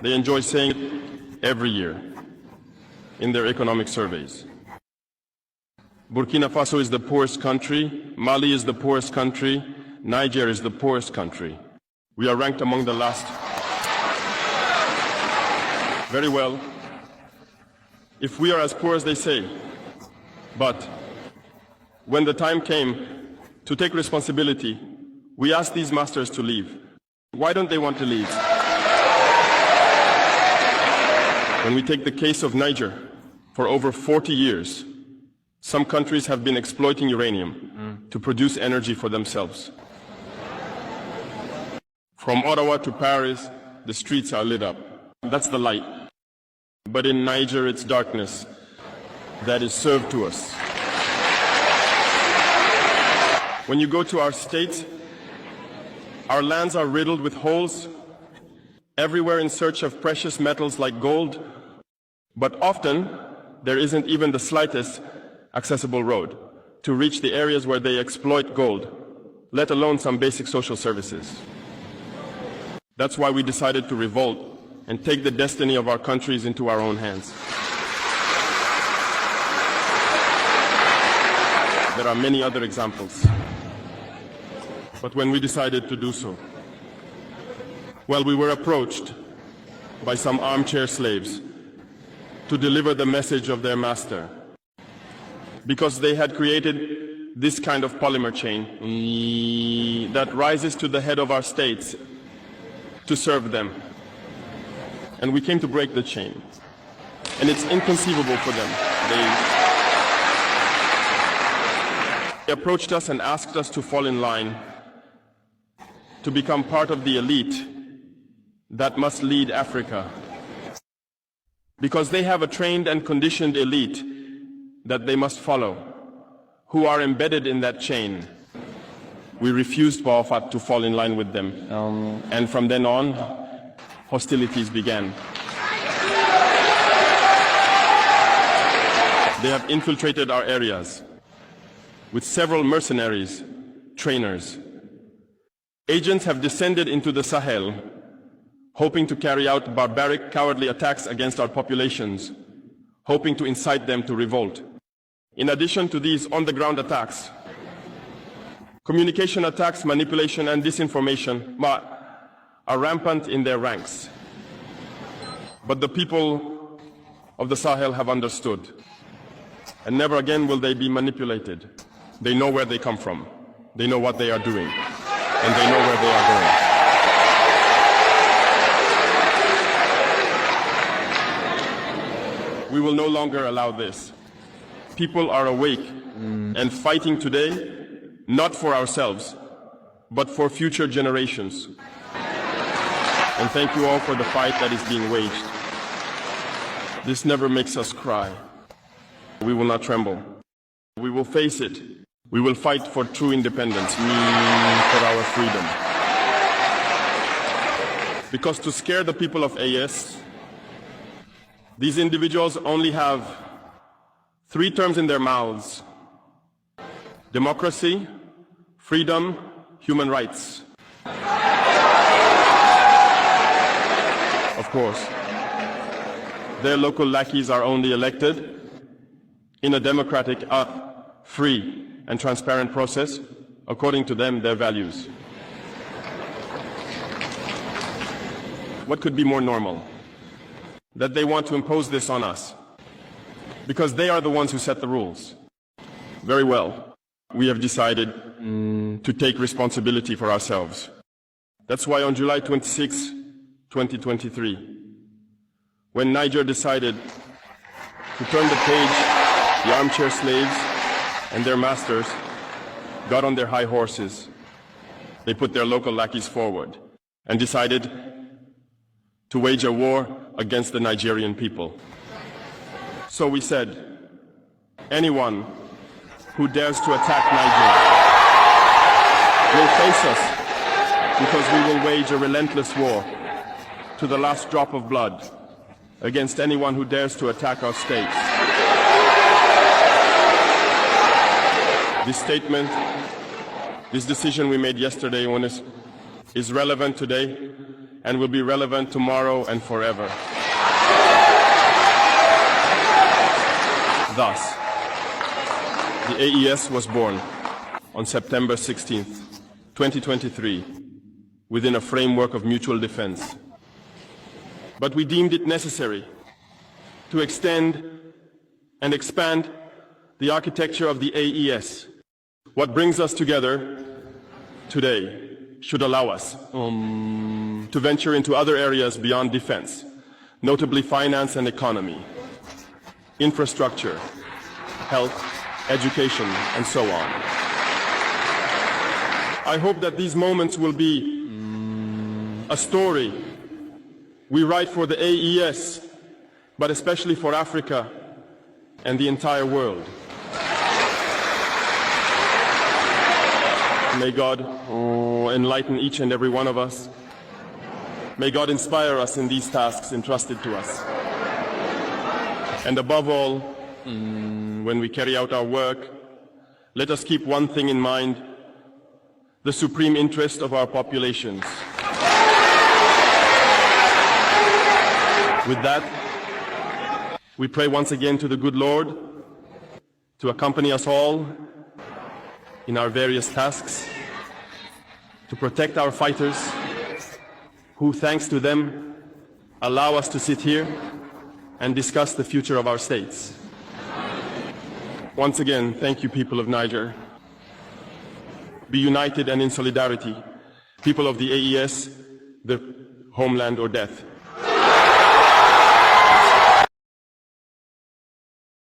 They enjoy saying it every year in their economic surveys. Burkina Faso is the poorest country, Mali is the poorest country, Niger is the poorest country. We are ranked among the last. Very well, if we are as poor as they say, but when the time came to take responsibility, we asked these masters to leave. Why don't they want to leave? When we take the case of Niger, for over 40 years, some countries have been exploiting uranium to produce energy for themselves. From Ottawa to Paris, the streets are lit up. That's the light. But in Niger, it's darkness that is served to us. When you go to our state, our lands are riddled with holes, everywhere in search of precious metals like gold, but often there isn't even the slightest accessible road to reach the areas where they exploit gold, let alone some basic social services. That's why we decided to revolt and take the destiny of our countries into our own hands. There are many other examples. But when we decided to do so, well, we were approached by some armchair slaves to deliver the message of their master, because they had created this kind of polymer chain that rises to the head of our states to serve them. And we came to break the chain. And it's inconceivable for them. They approached us and asked us to fall in line to become part of the elite that must lead Africa. Because they have a trained and conditioned elite that they must follow, who are embedded in that chain. We refused Bawafat to fall in line with them. And from then on, hostilities began. They have infiltrated our areas with several mercenaries, trainers. Agents have descended into the Sahel, hoping to carry out barbaric, cowardly attacks against our populations, hoping to incite them to revolt. In addition to these on-the-ground attacks, communication attacks, manipulation, and disinformation are rampant in their ranks. But the people of the Sahel have understood, and never again will they be manipulated. They know where they come from, they know what they are doing, and they know where they are going. We will no longer allow this. People are awake and fighting today, not for ourselves, but for future generations. And thank you all for the fight that is being waged. This never makes us cry. We will not tremble. We will face it. We will fight for true independence, for our freedom. Because to scare the people of AS, these individuals only have 3 terms in their mouths: democracy, freedom, human rights. Of course, their local lackeys are only elected in a democratic, free and transparent process, according to them, their values. What could be more normal? That they want to impose this on us, because they are the ones who set the rules. Very well, we have decided to take responsibility for ourselves. That's why on July 26, 2023, when Niger decided to turn the page, the armchair slaves and their masters got on their high horses. They put their local lackeys forward and decided to wage a war against the Nigerian people. So we said, anyone who dares to attack Niger will face us, because we will wage a relentless war to the last drop of blood against anyone who dares to attack our states. This statement, this decision we made yesterday is relevant today, and will be relevant tomorrow and forever. Thus, the AES was born on September 16th, 2023, within a framework of mutual defense. But we deemed it necessary to extend and expand the architecture of the AES. What brings us together today should allow us to venture into other areas beyond defense, notably finance and economy, infrastructure, health, education, and so on. I hope that these moments will be a story we write for the AES, but especially for Africa and the entire world. May God enlighten each and every one of us. May God inspire us in these tasks entrusted to us. And above all, when we carry out our work, let us keep one thing in mind: the supreme interest of our populations. With that, we pray once again to the good Lord to accompany us all in our various tasks, to protect our fighters, who, thanks to them, allow us to sit here and discuss the future of our states. Once again, thank you, people of Niger. Be united and in solidarity. People of the AES, the homeland or death.